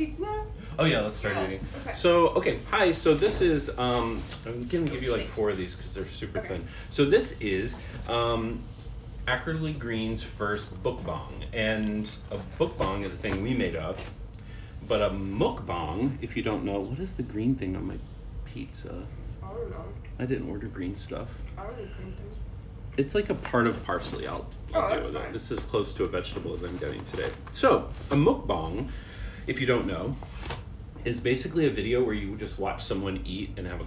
pizza now? Oh yeah, let's start eating. Okay. So, hi, so this is, I'm going to give you like 4 of these because they're super thin. So this is Ackerly Green's first Bukbang. And a Bukbang is a thing we made up. But a Mukbang, if you don't know, what is the green thing on my pizza? I don't know. I didn't order green stuff. I don't eat green things. It's like a part of parsley. I'll deal with it. It's as close to a vegetable as I'm getting today. So, a mukbang, if you don't know, is basically a video where you just watch someone eat and have a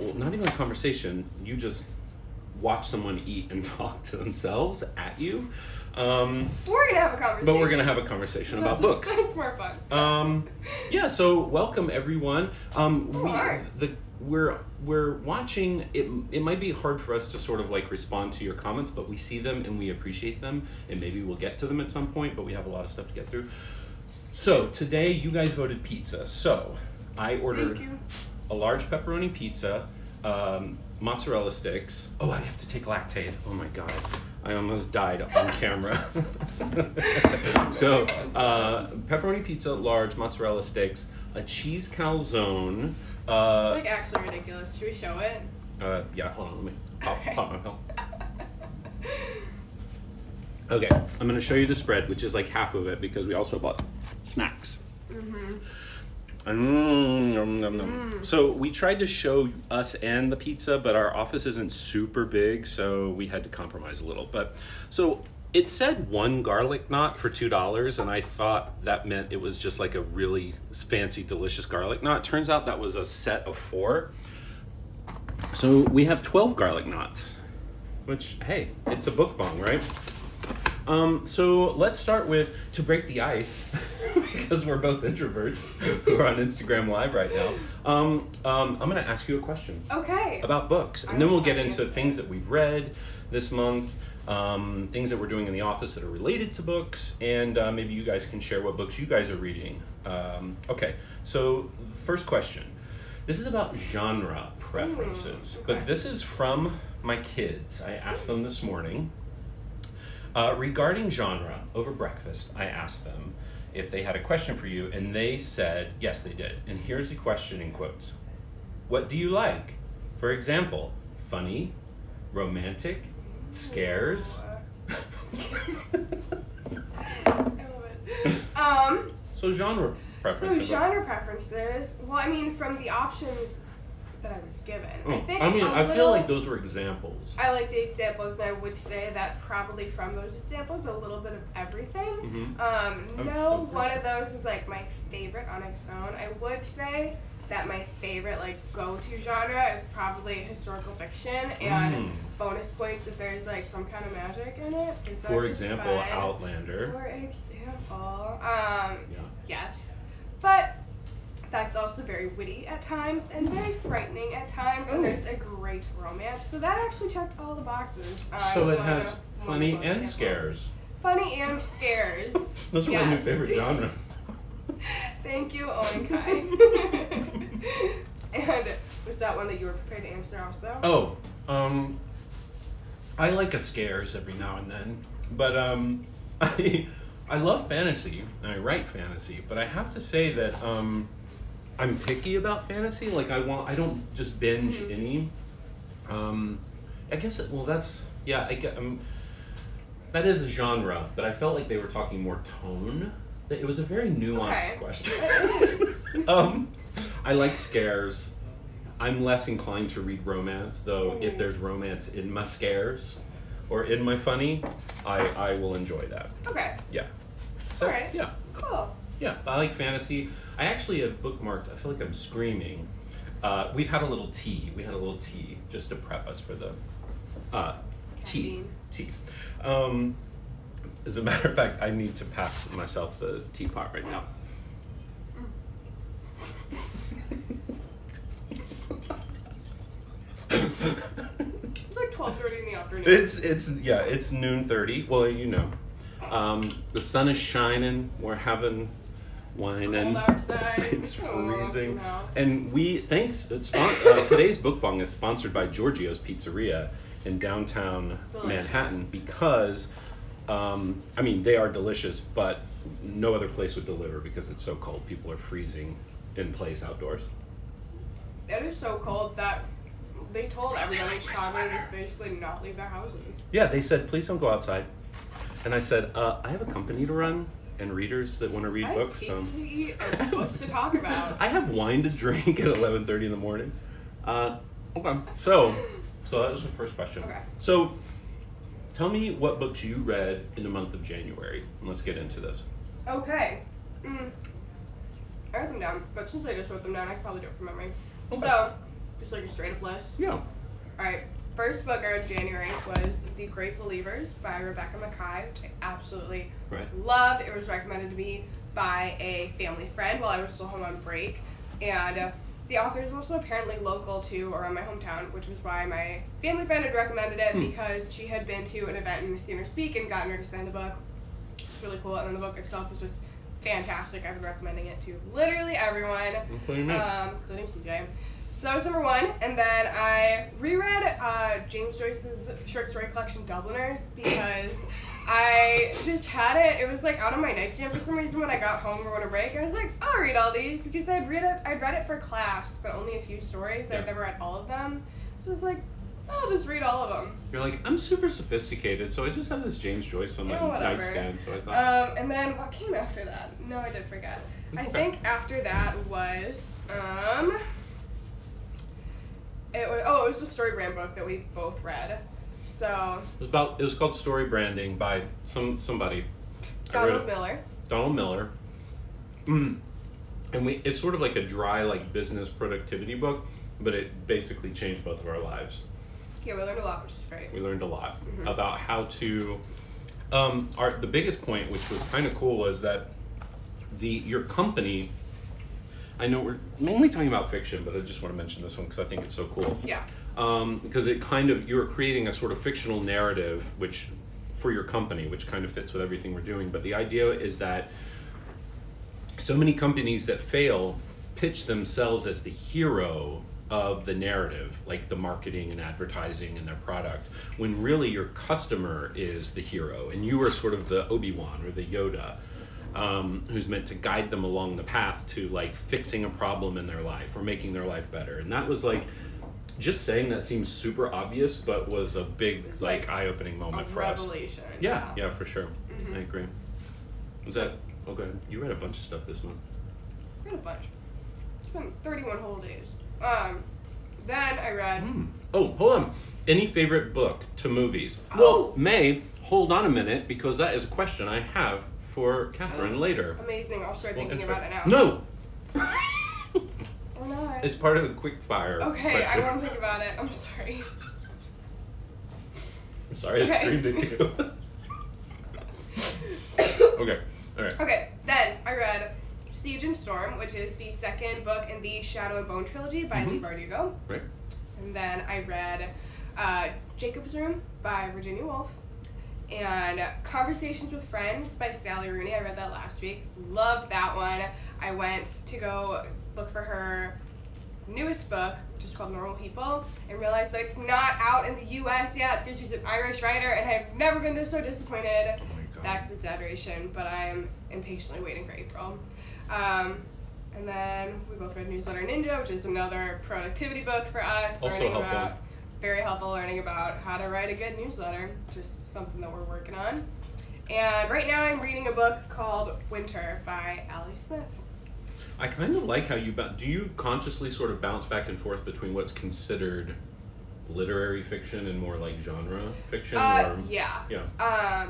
well, not even a conversation. You just watch someone eat and talk to themselves at you. We're gonna have a conversation. But we're gonna have a conversation about books. It's more fun. Yeah. So welcome everyone. We're watching. It might be hard for us to sort of like respond to your comments, but we see them and we appreciate them, and maybe we'll get to them at some point. But we have a lot of stuff to get through. So today you guys voted pizza. So I ordered a large pepperoni pizza, mozzarella sticks. Oh, I have to take Lactaid. Oh my god. I almost died on camera. So, pepperoni pizza, large, mozzarella sticks, a cheese calzone. It's like actually ridiculous. Should we show it? Yeah, hold on, let me pop my pill. Okay, I'm gonna show you the spread, which is like half of it because we also bought snacks. So we tried to show us and the pizza, but our office isn't super big, so we had to compromise a little. But so it said 1 garlic knot for $2, and I thought that meant it was just like a really fancy, delicious garlic knot. Turns out that was a set of 4. So we have 12 garlic knots, which, hey, it's a Bukbang, right? So let's start with, to break the ice, because we're both introverts who are on Instagram Live right now, I'm going to ask you a question. Okay. About books. And then we'll get into things that we've read this month, things that we're doing in the office that are related to books, and maybe you guys can share what books you guys are reading. Okay, so first question. This is about genre preferences, but this is from my kids. I asked them this morning. Regarding genre, over breakfast, I asked them if they had a question for you, and they said, yes, they did. And here's the question in quotes. What do you like? For example, funny, romantic, scares. So genre preferences. Well, I mean, from the options that I was given, I feel like those were examples. I like the examples, and I would say that probably from those examples, a little bit of everything. No one of those is like my favorite on its own. I would say that my favorite like go-to genre is probably historical fiction, and bonus points if there's like some kind of magic in it. For example, Outlander. For example, yes, but that's also very witty at times and very frightening at times, and there's a great romance. So that actually checks all the boxes. So it has funny and scares. Funny and scares. Those are my new favorite genre. Thank you, Owen Kai. And was that one that you were prepared to answer also? I like a scares every now and then, but I love fantasy and I write fantasy, but I have to say that I'm picky about fantasy. Like I don't just binge any. I guess that is a genre, but I felt like they were talking more tone. It was a very nuanced question. I like scares. I'm less inclined to read romance, though. If there's romance in my scares or in my funny, I will enjoy that. Okay. Yeah. All right. Yeah. Cool. Yeah, I like fantasy. I actually have bookmarked. I feel like I'm screaming. We've had a little tea. We had a little tea just to prep us for the tea. As a matter of fact, I need to pass myself the teapot right now. It's like 12:30 in the afternoon. It's noon 30. Well, you know, the sun is shining. We're having wine, and it's freezing. And today's Bukbang is sponsored by Giorgio's Pizzeria in downtown Manhattan because I mean, they are delicious, but no other place would deliver because it's so cold. People are freezing in place outdoors. It is so cold that they told everyone in Chicago to just basically not leave their houses. Yeah, they said, please don't go outside. And I said, I have a company to run and readers that want to read books. I have pizza to eat and books to talk about. I have wine to drink at 11:30 in the morning. Okay, so that was the first question. Okay. So tell me what books you read in the month of January. And let's get into this. Okay. I wrote them down, but since I just wrote them down, I can probably do it from memory. Okay. So, just like a straight up list. Yeah. Alright, first book I read in January was The Great Believers by Rebecca Makkai, which I absolutely loved. It was recommended to me by a family friend while I was still home on break. And the author is also apparently local to around my hometown, which was why my family friend had recommended it because she had been to an event and seen her speak and gotten her to sign the book. It's really cool, and then the book itself is just fantastic. I've been recommending it to literally everyone, including CJ. So that was number one, and then I reread James Joyce's short story collection Dubliners because I just had it. It was like out of my nightstand for some reason when I got home or went on break. I was like, I'll read all these because I'd read it for class, but only a few stories. I'd never read all of them, so I was like, I'll just read all of them. You're like, I'm super sophisticated, so I just have this James Joyce on my nightstand. So I thought. And then what came after that? No, I did forget. Okay. I think after that was it was a story brand book that we both read. So it was called Story Branding by somebody. Donald Miller. Donald Miller. And it's sort of like a dry like business productivity book, but it basically changed both of our lives. Yeah, we learned a lot, which is great. We learned a lot about how to. The biggest point, which was kind of cool, was that your company. I know we're mainly talking about fiction, but I just want to mention this one because I think it's so cool. Yeah. Because you're creating a sort of fictional narrative, which for your company, which kind of fits with everything we're doing. But the idea is that so many companies that fail pitch themselves as the hero of the narrative, like the marketing and advertising and their product, when really your customer is the hero and you are sort of the Obi-Wan or the Yoda, who's meant to guide them along the path to like fixing a problem in their life or making their life better. And that was like, just saying that seems super obvious, but was a big like eye-opening moment for us. Revelation. Yeah, for sure. I agree. Was that? Oh, go ahead. You read a bunch of stuff this month. I read a bunch. It's been 31 whole days. Then I read. Oh, hold on. Any favorite book to movies? Well, May, hold on a minute because that is a question I have for Catherine later. Amazing. I'll start thinking about it now. No. Or not. It's part of the quick fire. Okay, I won't think about it. I'm sorry. I'm sorry I screamed at you. Okay, alright. Okay, then I read Siege and Storm, which is the second book in the Shadow and Bone trilogy by Leigh Bardugo. Right. And then I read Jacob's Room by Virginia Woolf. And Conversations with Friends by Sally Rooney. I read that last week. Loved that one. I went to go look for her newest book, which is called Normal People, and realized that it's not out in the U.S. yet because she's an Irish writer, and I've never been so disappointed. Oh my God. That's an exaggeration, but I am impatiently waiting for April. And then we both read Newsletter Ninja, which is another productivity book for us. Also helpful. Very helpful, learning about how to write a good newsletter, just something that we're working on. And right now I'm reading a book called Winter by Allie Smith. I kind of like how do you consciously sort of bounce back and forth between what's considered literary fiction and more like genre fiction? Yeah. Yeah.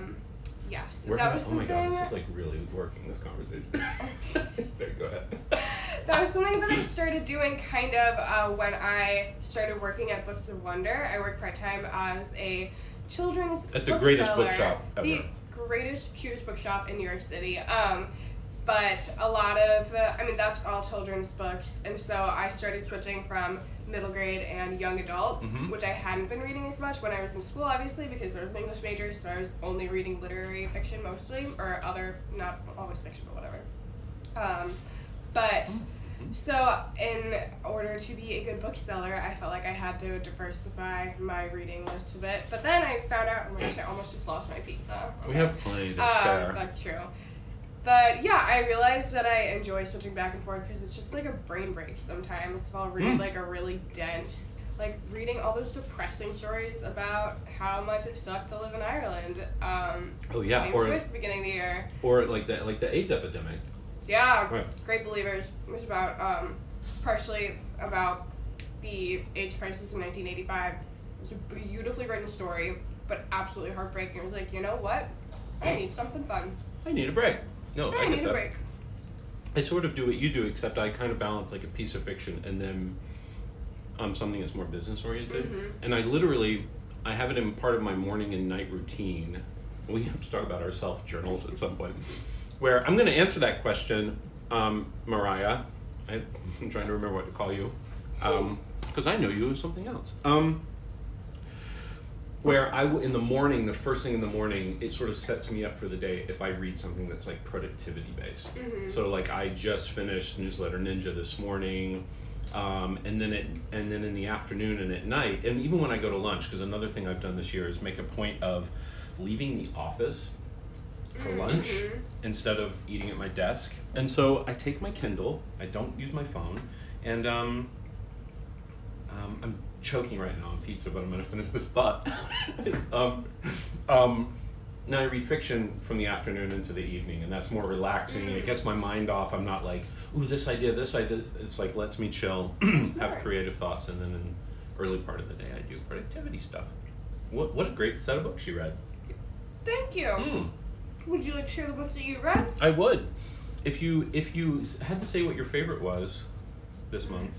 Yes. Oh my God, this is like really working, this conversation. Sorry, go ahead. That was something that I started doing kind of when I started working at Books of Wonder. I worked part-time as a children's at the greatest bookshop ever. The greatest, cutest bookshop in New York City. But a lot of, that's all children's books. And so I started switching from middle grade and young adult, which I hadn't been reading as much when I was in school, obviously, because I was an English major, so I was only reading literary fiction mostly, or other, not always fiction, but whatever. But So in order to be a good bookseller, I felt like I had to diversify my reading list a bit. But then I found out, oh my gosh, I almost just lost my pizza. Okay. We have plenty to spare. That's true. But yeah, I realized that I enjoy switching back and forth because it's just like a brain break sometimes if I'll read like a really dense, like reading all those depressing stories about how much it sucked to live in Ireland. Oh yeah, James or Joyce at the beginning of the year. Or like the AIDS epidemic. Yeah, Right. Great Believers. It was about partially about the AIDS crisis in 1985. It was a beautifully written story, but absolutely heartbreaking. It was like, you know what? I need something fun. I need a break. No, I need get a that. break. I sort of do what you do, except I kind of balance like a piece of fiction and then something that's more business oriented. And I have it in part of my morning and night routine. We have to talk about our self journals at some point. Where I'm going to answer that question, Mariah. I'm trying to remember what to call you, because I know you as something else. Where in the morning, the first thing in the morning, it sort of sets me up for the day if I read something that's like productivity based. So like I just finished Newsletter Ninja this morning, and then in the afternoon and at night, and even when I go to lunch, because another thing I've done this year is make a point of leaving the office for lunch instead of eating at my desk. And so I take my Kindle, I don't use my phone, and I'm choking right now on pizza, but I'm going to finish this thought. Now I read fiction from the afternoon into the evening, and that's more relaxing. It gets my mind off. I'm not like, ooh, this idea. It's like, lets me chill, have creative thoughts, and then in the early part of the day, I do productivity stuff. What a great set of books you read. Thank you. Would you like to share the books that you read? I would. If you had to say what your favorite was this month.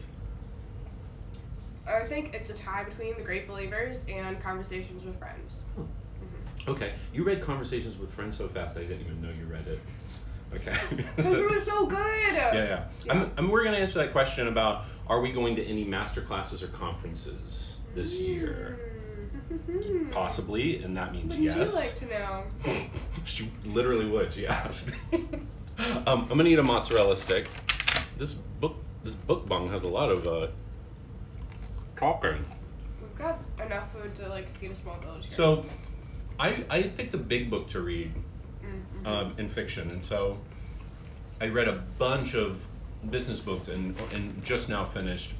I think it's a tie between The Great Believers and Conversations with Friends. Okay, you read Conversations with Friends so fast I didn't even know you read it. Okay. Because it was so good! Yeah. We're going to answer that question about, are we going to any master classes or conferences this year? Possibly, and that means yes. Would you like to know? She literally would, she asked. I'm going to eat a mozzarella stick. This Bukbang has a lot of talking. We've got enough food to like feed a small village here. So, I picked a big book to read in fiction, and so I read a bunch of business books and just now finished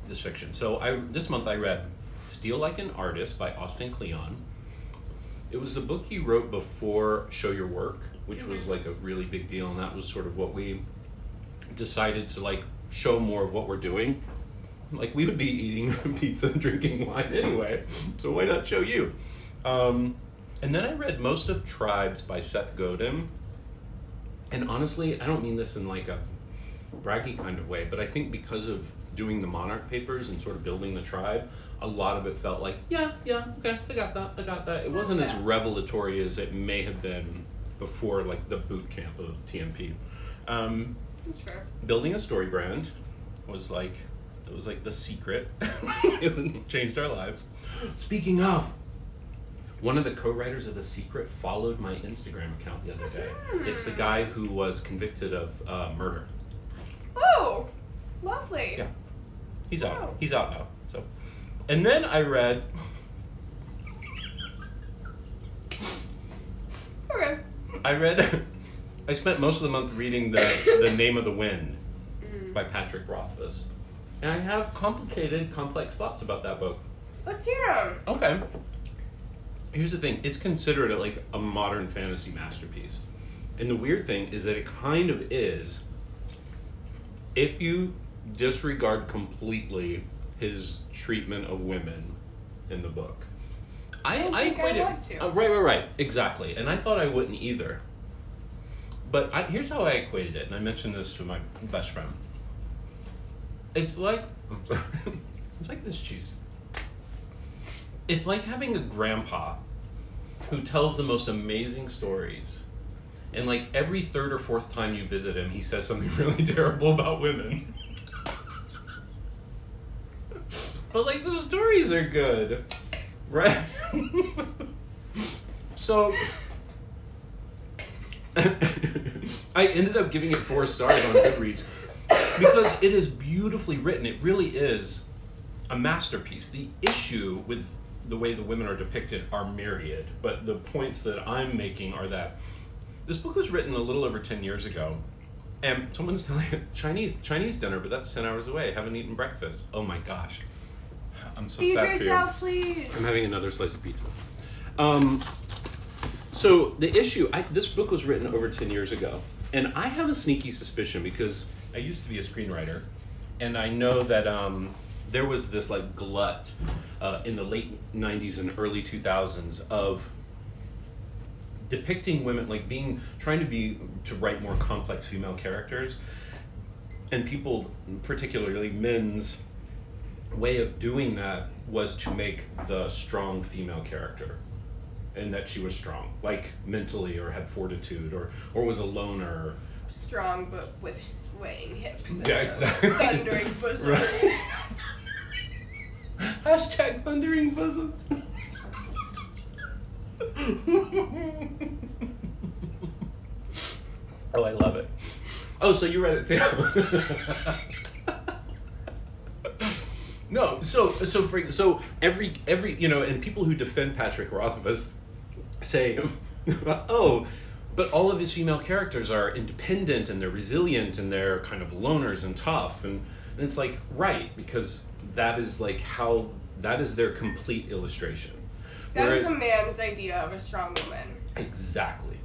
this fiction. So this month I read Steal Like an Artist by Austin Kleon. It was the book he wrote before Show Your Work, which was like a really big deal, and that was sort of what we decided to like show more of what we're doing. Like we would be eating pizza and drinking wine anyway, so why not show you? And then I read most of Tribes by Seth Godin. And honestly, I don't mean this in like a braggy kind of way, but I think because of doing the Monarch papers and sort of building the tribe, a lot of it felt like, okay, I got that. It wasn't as revelatory as it may have been before like the boot camp of TMP. Sure. Building a story brand was like, it was like the secret. It changed our lives. Speaking of, one of the co-writers of The Secret followed my Instagram account the other day. It's the guy who was convicted of murder. Oh, lovely. Yeah, he's out. He's out now. So, and then I read. Okay. I spent most of the month reading the Name of the Wind by Patrick Rothfuss, and I have complex thoughts about that book. Let's hear them. Okay. Here's the thing, it's considered like a modern fantasy masterpiece. And the weird thing is that it kind of is, if you disregard completely his treatment of women in the book. I equate it. Right, exactly. And I thought I wouldn't either. But here's how I equated it, and I mentioned this to my best friend. It's like this cheese. It's like having a grandpa who tells the most amazing stories, and like every third or fourth time you visit him, he says something really terrible about women. But like the stories are good, right? So I ended up giving it 4 stars on Goodreads. because it is beautifully written. It really is a masterpiece. The issue with the way the women are depicted are myriad, but the points that I'm making are that this book was written a little over 10 years ago, and someone's telling you Chinese dinner, but that's 10 hours away. Haven't eaten breakfast. Oh my gosh. I'm so Feed sad for you. yourself, please. I'm having another slice of pizza. So the issue, this book was written over 10 years ago, and I have a sneaky suspicion because I used to be a screenwriter, and I know that there was this like glut in the late 90s and early 2000s of depicting women, like trying to write more complex female characters, and people, particularly men's way of doing that was to make the strong female character, and that she was strong, like mentally, or had fortitude, or was a loner. Strong, but with swaying hips. Yeah, exactly. Thundering bosom. Right. Hashtag thundering bosom. Oh, I love it. Oh, so you read it too. No, so every and people who defend Patrick Rothfuss say, oh, but all of his female characters are independent and they're resilient and they're kind of loners and tough, and it's like, right, because that is their complete illustration. That is a man's idea of a strong woman. Exactly.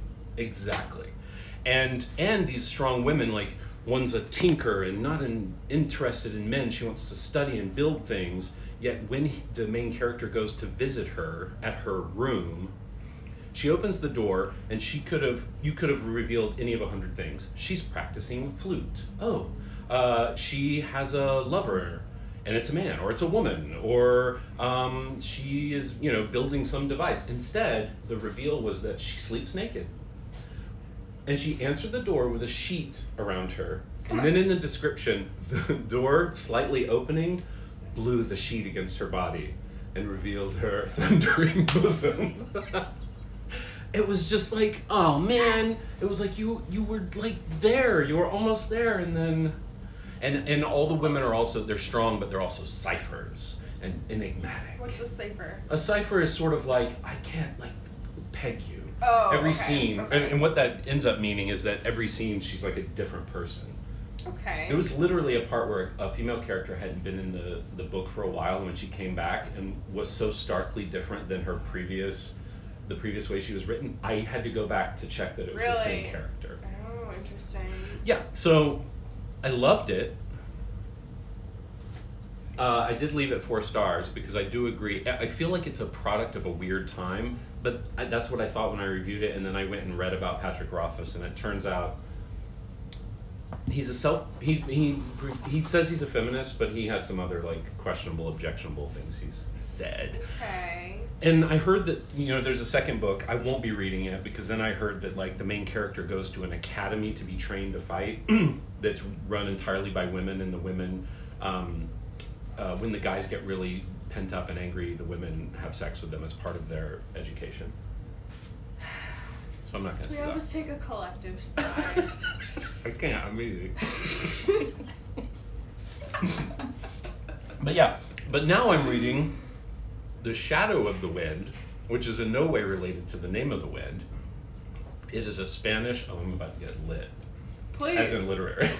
And these strong women, like, one's a tinker and not interested in men. She wants to study and build things. Yet when the main character goes to visit her at her room, she opens the door and you could have revealed any of 100 things. She's practicing flute. Oh, she has a lover, and it's a man, or it's a woman, or she is, building some device. Instead, the reveal was that she sleeps naked. And she answered the door with a sheet around her. And then in the description, the door slightly opening blew the sheet against her body and revealed her thundering bosom. It was just like, oh man, it was like you were like there, you were almost there, and then, and all the women are also, they're strong, but they're also ciphers and enigmatic. What's a cipher? A cipher is sort of like, I can't like peg you. Oh, every okay. scene, okay. And what that ends up meaning is that every scene she's like a different person. Okay. There was literally a part where a female character hadn't been in the book for a while, and when she came back and was so starkly different than the previous way she was written, I had to go back to check that it was the same character. Oh, interesting. Yeah, so I loved it. I did leave it 4 stars because I do agree. I feel like it's a product of a weird time, but that's what I thought when I reviewed it, and then I went and read about Patrick Rothfuss, and it turns out he says he's a feminist, but he has some other like questionable, objectionable things he's said. Okay. And I heard that there's a second book. I won't be reading it because then I heard that like the main character goes to an academy to be trained to fight that's run entirely by women, and the women when the guys get really pent up and angry, the women have sex with them as part of their education. So I'm not going to say that. We'll just take a collective sigh. I can't, I'm easy. But now I'm reading The Shadow of the Wind, which is in no way related to The Name of the Wind. It is a Spanish, I'm about to get lit. Please. As in literary.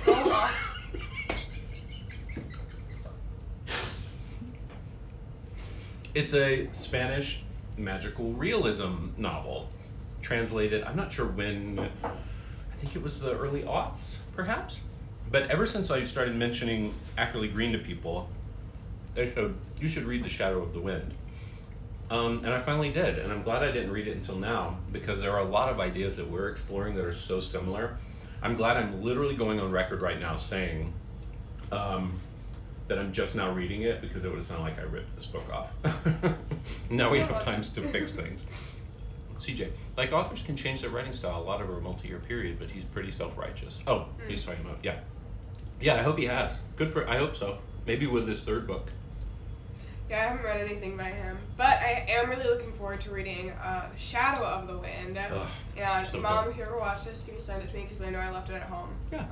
It's a Spanish magical realism novel, translated, I'm not sure when, I think it was the early aughts, perhaps? But ever since I started mentioning Ackerly Green to people, they said, you should read The Shadow of the Wind. And I finally did, and I'm glad I didn't read it until now, because there are a lot of ideas that we're exploring that are so similar. I'm glad I'm literally going on record right now saying that I'm just now reading it, because it would have sounded like I ripped this book off. Now we have times to fix things. CJ, like authors can change their writing style a lot over a multi-year period, but he's pretty self-righteous. Oh, he's talking about, yeah. Yeah, I hope he has. I hope so. Maybe with this 3rd book. Yeah, I haven't read anything by him, but I am really looking forward to reading Shadow of the Wind. Ugh, and so Mom, good. if you ever watch this, can you send it to me, because I know I left it at home. Yeah.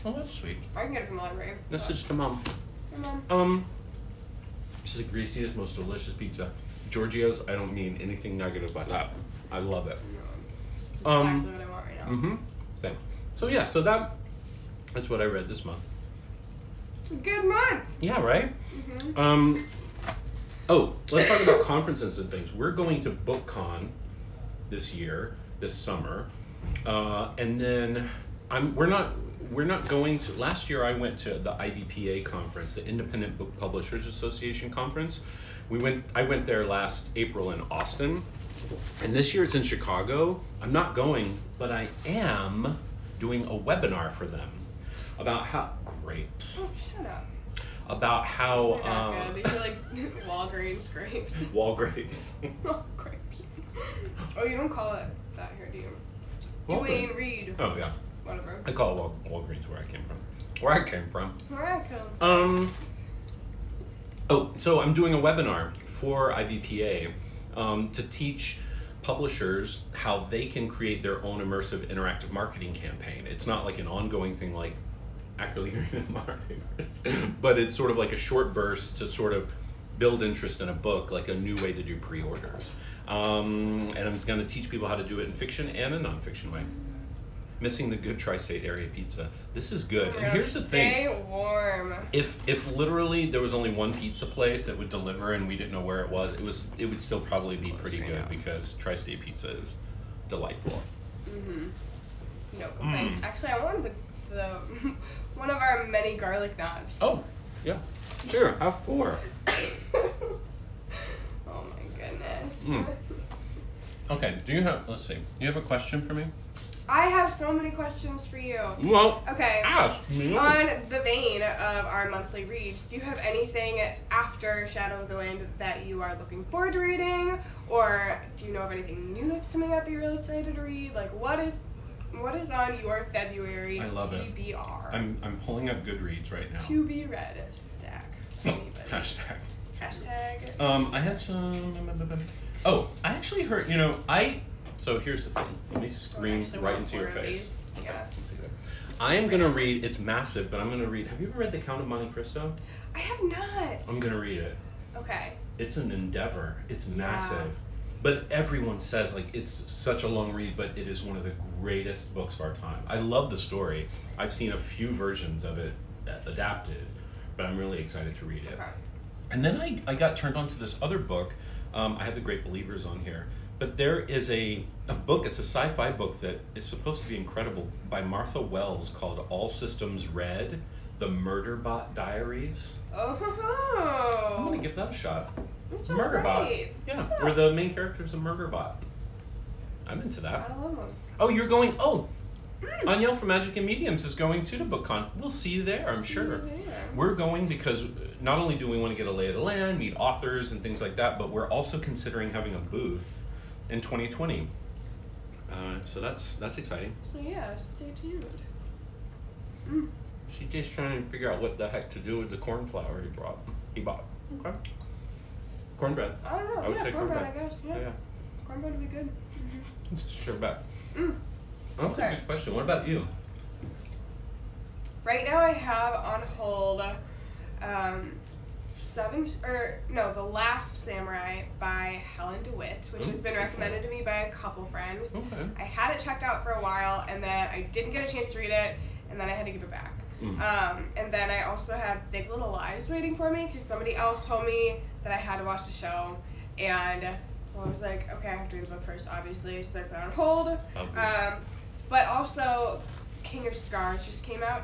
Oh, that's sweet. I can get it from the library. Message to Mom. Hey, Mom. This is the greasiest, most delicious pizza. Giorgio's, I don't mean anything negative by that. I love it. This is exactly what I want right now. Mm-hmm. Same. So yeah, that's what I read this month. It's a good month. Yeah, right? Mm-hmm. Oh, let's talk about conferences and things. We're going to BookCon this summer, and then we're not going to. Last year I went to the IDPA conference, the Independent Book Publishers Association conference. I went there last April in Austin, and this year it's in Chicago. I'm not going, but I am doing a webinar for them about how grapes. Oh, shut up. About how They're not good. These are like Walgreens grapes. wall grapes. Wall grapes. Oh, you don't call it that here, do you? Walgreens. Dwayne Reed. Oh yeah. Whatever. I call it Walgreens where I came from. Where I come. Oh, so I'm doing a webinar for IBPA to teach publishers how they can create their own immersive interactive marketing campaign. It's not like an ongoing thing like Ackerly and marketers, but it's sort of like a short burst to sort of build interest in a book, like a new way to do pre-orders. And I'm going to teach people how to do it in fiction and a nonfiction way. Missing the good tri-state area pizza. This is good. And here's the thing. Stay warm. If literally there was only one pizza place that would deliver and we didn't know where it would still probably be pretty good because tri-state pizza is delightful. Mm-hmm. No complaints. Actually, I wanted the one of our many garlic knots. Oh, yeah. Sure, have 4. Oh my goodness. Okay, let's see. Do you have a question for me? I have so many questions for you. Well, okay. ask me. On the vein of our monthly reads, do you have anything after Shadow of the Wind that you are looking forward to reading? Or do you know of anything new that's coming out that you're really excited to read? Like, what is on your February I love TBR? it. I'm pulling up Goodreads right now. To be read stack. Hashtag. Hashtag. I had some. Oh, I actually heard. So here's the thing. Let me scream right into your face. Yeah. I am gonna read. It's massive, but I'm gonna read. Have you ever read The Count of Monte Cristo? I have not. I'm gonna read it. Okay. It's an endeavor. It's massive. But everyone says like it's such a long read, but it is one of the greatest books of our time. I love the story. I've seen a few versions of it adapted, but I'm really excited to read it. Okay. And then I got turned on to this other book. I have The Great Believers on here. But there is a book, it's a sci-fi book that is supposed to be incredible by Martha Wells called All Systems Red, The Murderbot Diaries. Oh. I'm going to give that a shot. Murderbot. Great. Yeah, where the main character is a murderbot. I'm into that. I love them. Oh, you're going, Anielle from Magic and Mediums is going to BookCon. We'll see you there, I'm sure. We're going because not only do we want to get a lay of the land, meet authors and things like that, but we're also considering having a booth in 2020. So that's exciting. So yeah, stay tuned. She's just trying to figure out what the heck to do with the corn flour he bought. Okay. Cornbread. I don't know. I would say cornbread, I guess. Yeah. Oh, Cornbread would be good. Sure bet. That's a good question. What about you? Right now I have on hold The Last Samurai by Helen DeWitt, which has been recommended to me by a couple friends. Okay. I had it checked out for a while, and then I didn't get a chance to read it, and then I had to give it back. And then I also have Big Little Lies waiting for me, because somebody else told me that I had to watch the show, and I was like, okay, I have to read the book first, obviously, so I put it on hold. But also, King of Scars just came out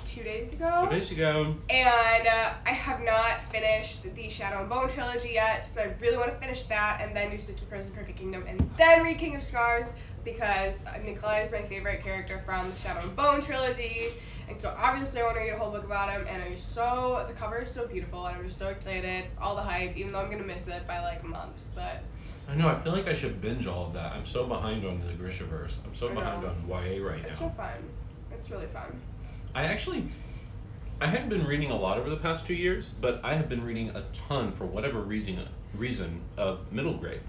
2 days ago. 2 days ago. And I have not finished the Shadow and Bone trilogy yet, so I really want to finish that and then do Six of Crows and Crooked Kingdom and then read King of Scars because Nikolai is my favorite character from the Shadow and Bone trilogy. And so obviously I want to read a whole book about him, and the cover is so beautiful, and I'm just so excited. All the hype, even though I'm going to miss it by like months, but... I know, I feel like I should binge all of that. I'm so behind on the Grishaverse. I'm so behind on YA right now. It's so fun. It's really fun. I hadn't been reading a lot over the past 2 years, but I have been reading a ton, for whatever reason of middle grade.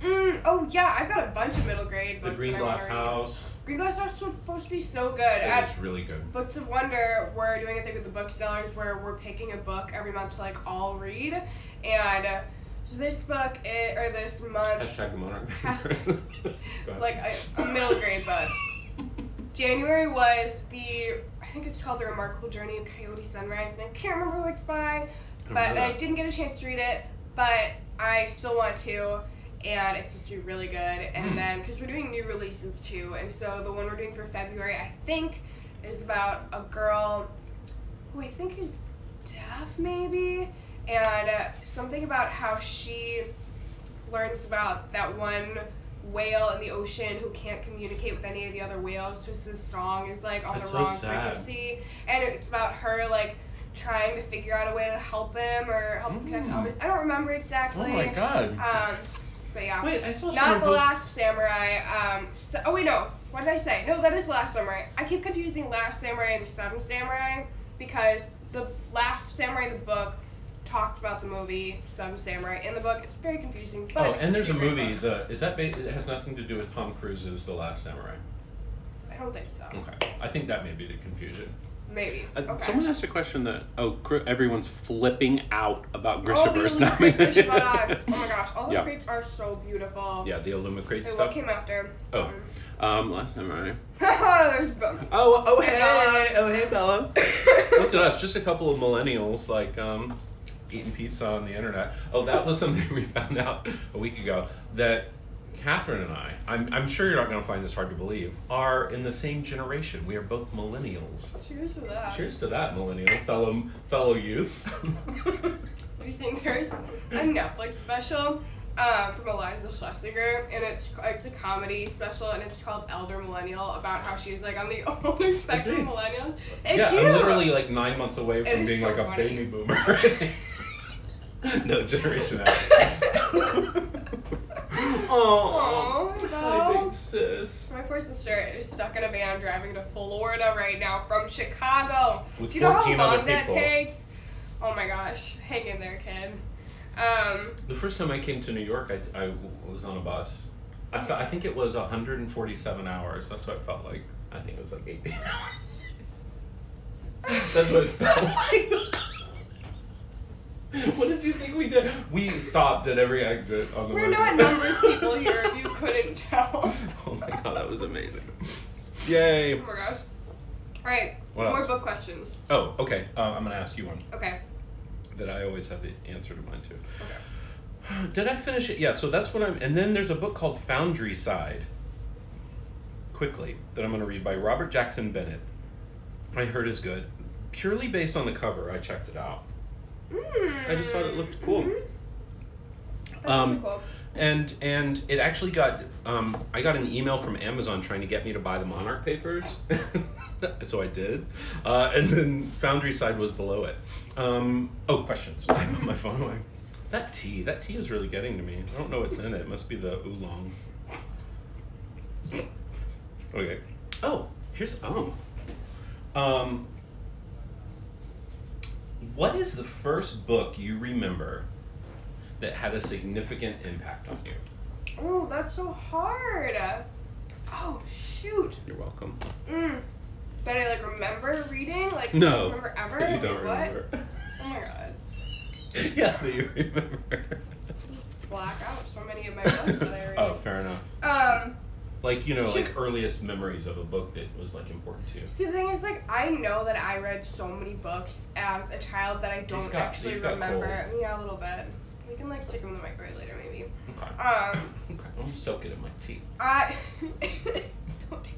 Oh yeah, I've got a bunch of middle grade books. The Green Glass House. Green Glass House is supposed to be so good. It's really good. Books of Wonder, we're doing a thing with the booksellers where we're picking a book every month to like all read, and so this book or this month. Hashtag the Monarch. Like a middle grade book. January was I think it's called The Remarkable Journey of Coyote Sunrise, and I can't remember who it's by, but I didn't get a chance to read it, but I still want to, and it's supposed to be really good. And then, because we're doing new releases too, and so the one we're doing for February, I think, is about a girl who I think is deaf, maybe, and something about how she learns about that one whale in the ocean who can't communicate with any of the other whales, just his song is like on the wrong frequency, and it's about her like trying to figure out a way to help him or help him connect to others. I don't remember exactly. Oh my god. But yeah. Wait, I saw not The Last Samurai. Oh wait, no. What did I say? No, that is Last Samurai. I keep confusing Last Samurai and Seventh Samurai because the Last Samurai in the book talks about the movie Seven Samurai in the book. It's very confusing. But and there's a movie. Is that based? It has nothing to do with Tom Cruise's The Last Samurai. I don't think so. Okay, I think that may be the confusion. Maybe. Okay. Someone asked a question that everyone's flipping out about Grishaverse now. Oh my gosh, all those crates are so beautiful. Yeah, the Illumicrate stuff. What came after? Last Samurai. There's Bella. Oh hey Bella. Look at us, just a couple of millennials like eating pizza on the internet. Oh, that was something we found out a week ago, that Catherine and I'm sure you're not going to find this hard to believe, are in the same generation. We are both millennials. Cheers to that. Cheers to that, millennial fellow youth. Have you seen there's a Netflix special from Eliza Schlesinger, and it's a comedy special, and it's called Elder Millennial, about how she's like on the older spectrum of millennials. I'm literally like 9 months away from being so like a baby boomer. No, Generation X. Oh, hi, big sis. My poor sister is stuck in a van driving to Florida right now from Chicago. With Do you know 14 how other long that people. takes? Oh my gosh, hang in there, kid. The first time I came to New York, I was on a bus. I think it was 147 hours. That's what it felt like. I think it was like 18 hours. That's what it felt like. What did you think we did? We stopped at every exit on the way. We're not numbers people here, if you couldn't tell. Oh my god, that was amazing. Yay. Oh my gosh. Alright, more book questions. Oh, okay. I'm going to ask you one. Okay. That I always have the answer to mine too. Okay. Did I finish it? Yeah, so that's what and then there's a book called Foundry Side, quickly, that I'm going to read by Robert Jackson Bennett. I heard is good. Purely based on the cover, I checked it out. I just thought it looked cool. Cool. And it actually got, I got an email from Amazon trying to get me to buy the Monarch papers. So I did. And then Foundry Side was below it. Questions. I put my phone away. That tea is really getting to me. I don't know what's in it. It must be the oolong. Okay. What is the first book you remember that had a significant impact on you? Oh, that's so hard. Oh, shoot. You're welcome. That I like remember reading? Like, no. Remember ever? You don't remember. Oh my god. Yes, that you remember. Black out so many of my books that I read. Oh, fair enough. Like, like earliest memories of a book that was like important to you. See, the thing is, like, I know that I read so many books as a child that I don't actually remember. Cold. Yeah, a little bit. We can like stick them in the microwave later, maybe. Okay. Okay. I'm gonna soak it in my tea. Don't do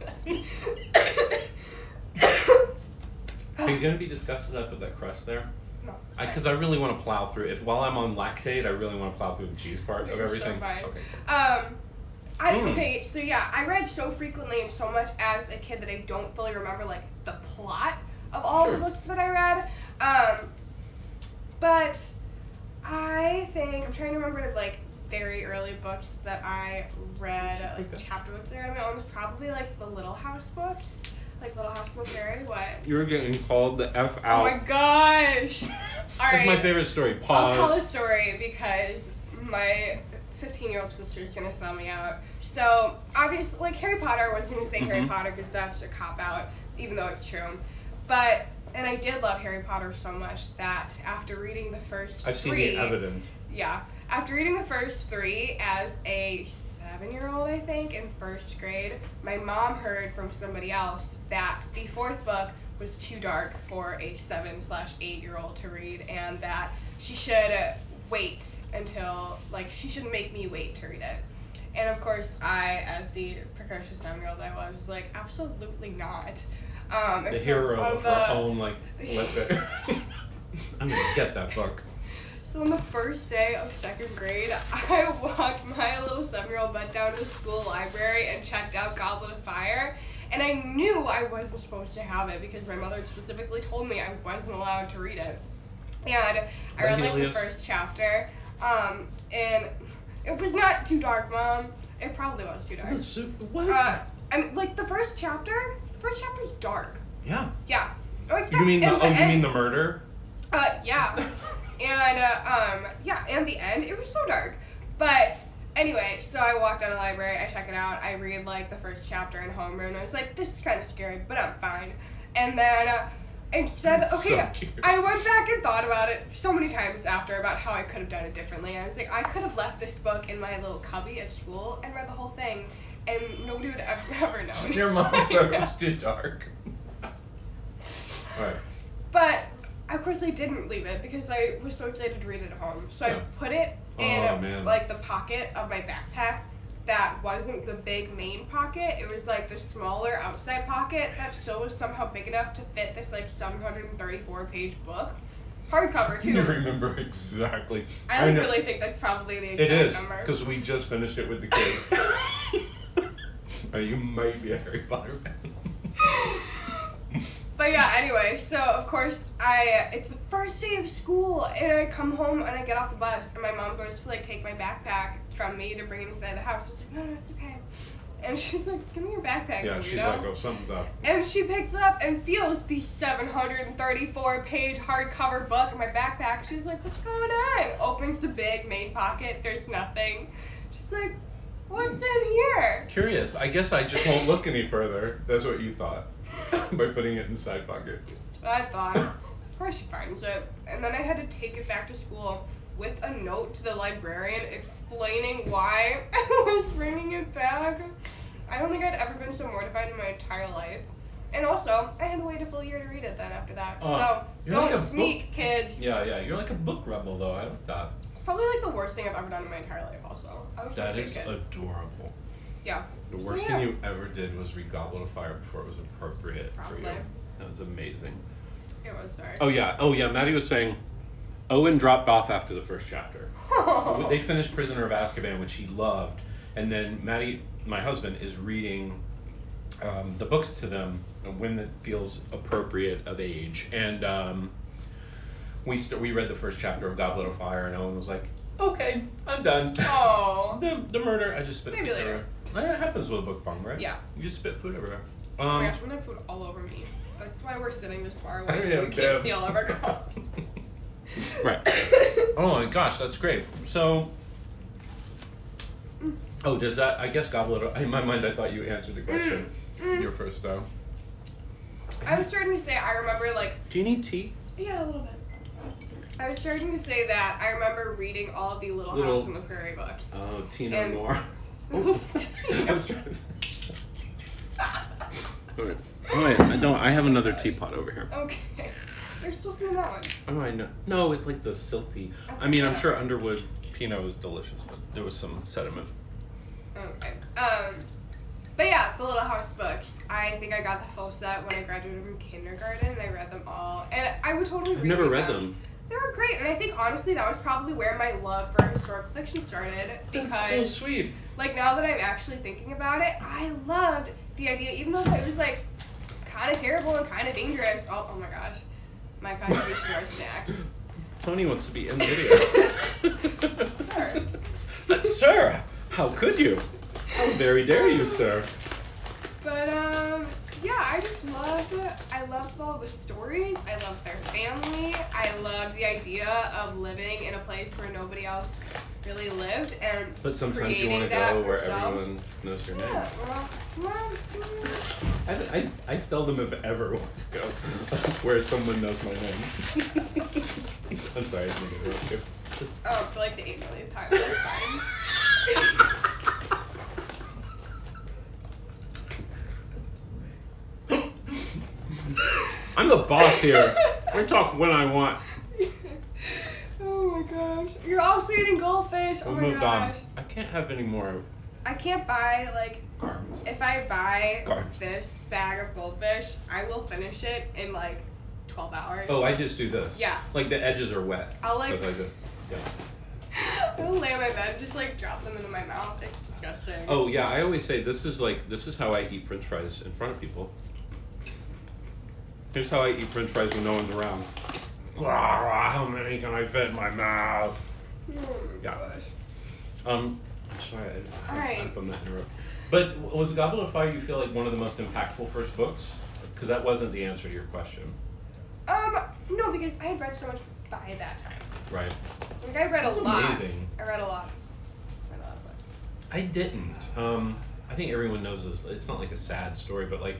that. Are you gonna be disgusted up with that crust there? No. Because I really want to plow through. While I'm on lactate, I really want to plow through the cheese part of everything. So fine. Okay. Okay, so yeah, I read so frequently and so much as a kid that I don't fully remember like the plot of all the books that I read. But I think I'm trying to remember like very early books that I read, like chapter books I read on my own, was probably like the Little House books. Like Little House on the Prairie. What? You're getting called the F out. Oh my gosh! All right. That's my favorite story. Pause. I'll tell a story because my 15-year-old sister's gonna sell me out. So, obviously, like, Harry Potter, I wasn't gonna say Harry Potter because that's a cop-out, even though it's true. But, and I did love Harry Potter so much that after reading the first I've seen the evidence. Yeah. After reading the first 3 as a 7-year-old, I think, in 1st grade, my mom heard from somebody else that the 4th book was too dark for a 7/8-year-old to read, and that she should wait until, like, she should make me wait to read it. And of course, I, as the precocious 7-year-old I was like, absolutely not. The hero of her own, like, I'm gonna get that book. So on the first day of 2nd grade, I walked my little 7-year-old butt down to the school library and checked out Goblet of Fire. And I knew I wasn't supposed to have it because my mother specifically told me I wasn't allowed to read it. And I read like the first chapter, and it was not too dark, Mom. It probably was too dark. What? I mean, like the first chapter is dark. Yeah. Yeah. You mean the murder? Yeah. And yeah, and the end, it was so dark. But anyway, so I walked out of the library, I check it out, I read like the first chapter in homeroom, and I was like, this is kind of scary, but I'm fine. And then instead, okay, so I went back and thought about it so many times after about how I could have done it differently. I was like, I could have left this book in my little cubby at school and read the whole thing, and nobody would have ever known. Your mom said it was too dark. Alright. But of course I didn't leave it because I was so excited to read it at home. So I put it in like the pocket of my backpack that wasn't the big main pocket. It was like the smaller outside pocket that still was somehow big enough to fit this like 734-page book. Hardcover too. I remember exactly. I really think that's probably the exact number. It is, because we just finished it with the kids. You might be a Harry Potter fan. But yeah, anyway, so of course it's the first day of school, and I come home and I get off the bus, and my mom goes to like take my backpack from me to bring it inside the house. I was like, no, it's okay. And she's like, give me your backpack. Yeah, she's like, oh, something's up. And she picks it up and feels the 734-page hardcover book in my backpack. She's like, what's going on? Opens the big main pocket. There's nothing. She's like, what's in here? Curious. I guess I just won't look any further. That's what you thought. By putting it in the side pocket. I thought. Of course she finds it. And then I had to take it back to school with a note to the librarian explaining why I was bringing it back. I don't think I'd ever been so mortified in my entire life. And also, I had to wait a full year to read it then after that. So, don't like sneak, kids. Yeah, you're like a book rebel though. I like that. It's probably like the worst thing I've ever done in my entire life also. That is adorable. Yeah. The worst thing you ever did was read Goblet of Fire before it was appropriate for you. That was amazing. It was dark. Oh yeah, Maddie was saying Owen dropped off after the first chapter. They finished Prisoner of Azkaban, which he loved, and then Maddie, my husband, is reading the books to them when it feels appropriate of age. And we read the first chapter of Goblet of Fire, and Owen was like, okay, I'm done. Oh. the murder, I just spit maybe later. That happens with a Bukbang, right? Yeah. You just spit food everywhere. Oh my gosh, we have food all over me. That's why we're sitting this far away, so we can't see all of our cups. Right. Oh my gosh, that's great. So, does that, I guess Goblet of, in my mind I thought you answered the question. Your first though. I was starting to say, I remember like... Do you need tea? Yeah, a little bit. I was starting to say that I remember reading all of the Little House on the Prairie books. Oh, Tina Noir. I was trying to finish. Alright, I have another teapot over here. Okay. There's still some in that one. Oh, I know. No, it's like the silty. Okay. I mean, I'm sure Underwood Pinot was delicious, but there was some sediment. Okay. But yeah, the Little House books. I think I got the full set when I graduated from kindergarten, and I read them all. And I would totally read them. I've never read them. They were great, and I think honestly that was probably where my love for historical fiction started. Because, that's so sweet. Like now that I'm actually thinking about it, I loved the idea, even though it was like kind of terrible and kind of dangerous. Oh my gosh, my contribution are snacks. Tony wants to be in the video. Sir. Sir, how could you? How very dare you, sir? But yeah, I just loved it. I loved all the stories. I loved their family. I loved the idea of living in a place where nobody else really lived and But sometimes you want to go where everyone knows your name. I seldom, if ever, want to go where someone knows my name. I'm sorry, I didn't mean to interrupt you. Oh, for like the 8 millionth time, that's fine. I'm the boss here. I talk when I want. Oh my gosh. You're also eating goldfish. Oh my gosh. I can't have any more. I can't buy, like, Garbs. if I buy Garbs. this bag of goldfish, I will finish it in like 12 hours. Oh, I just do this. Yeah. Like the edges are wet. I'll like, Like this. Yeah. I'll lay on my bed and just like drop them into my mouth. It's disgusting. Oh yeah, I always say this is how I eat French fries in front of people. Here's how I eat French fries when no one's around. How many can I fit in my mouth? Oh my gosh. I'm sorry, I'm not interrupting. But was Goblet of Fire, you feel like, one of the most impactful first books? Because that wasn't the answer to your question. No, because I had read so much by that time. Right. Like I read a lot. Amazing. I read a lot. I read a lot of books. I didn't. I think everyone knows this. It's not like a sad story, but like,